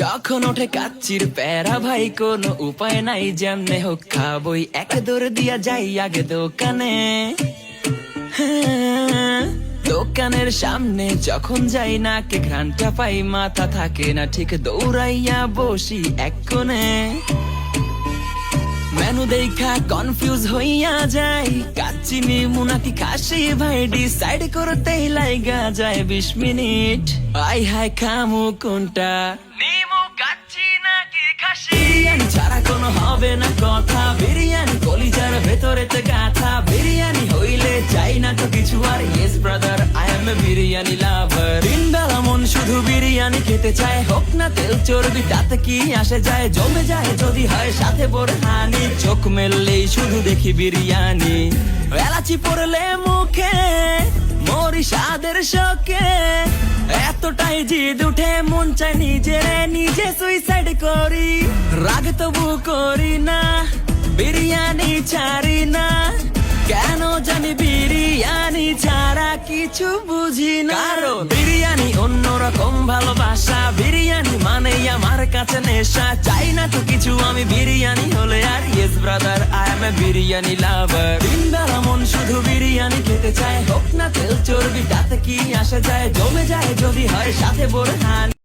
যখন ওঠে কাচ্চির প্যারা ভাই কোনো উপায় নাই, যেমনে হোক খাবই, এক দৌড় দিয়া যাই আগে দোকানে। হ্যাঁ, দোকানের সামনে যখন যাই না কে ঘ্রাণটা পাই, মাথা থাকে না ঠিক, দৌড়াইয়া বসি এক কোণে। মেনু দেখা কনফিউজ হইয়া যাই, কাচ্চি নিমু নাকি খাসি ভাই ডিসাইড করতেই লাইগা যায় 20 মিনিট। আই হাই খামু কোনটা, নিমু কাচ্চি নাকি খাসি? বিরিয়ানি ছাড়া কোনো হবে না কথা, বিরিয়ানি কলিজার ভেতরেতে গাথা, বিরিয়ানি হইলে চাই না তো কিছু আর। Yes brother, I M A biryani লাভার। দিনবেলা মন শুধু বিরিয়ানি খেতে চায়, হোক না তেল চর্বি তাতে কি আসে যায়, জমে যায় যদি হয় সাথে বোরহানি। চোখ মেললেই শুধু দেখি বিরিয়ানি, এলাচি পড়লে মুখে মরি স্বাদের শোকে। এতটাই জিদ উঠে মন চায় নিজে সুইসাইড করি, রাগ তবু করি না, বিরিয়ানি ছাড়ি না। কেন জানি বিরিয়ানি ছাড়া কিছু বুঝি না, কারণ বিরিয়ানি অন্যরকম ভালোবাসা, বিরিয়ানি মানেই আমার কাছে নেশা। চাই না তো কিছু আমি বিরিয়ানি হলে আর। Yes brother, I M A biryani লাভার। দিনবেলা মন শুধু বিরিয়ানি খেতে চায়, হোক না তেল চর্বি তাতে কি আসে যায়, জমে যায় যদি হয় সাথে বোরহানি।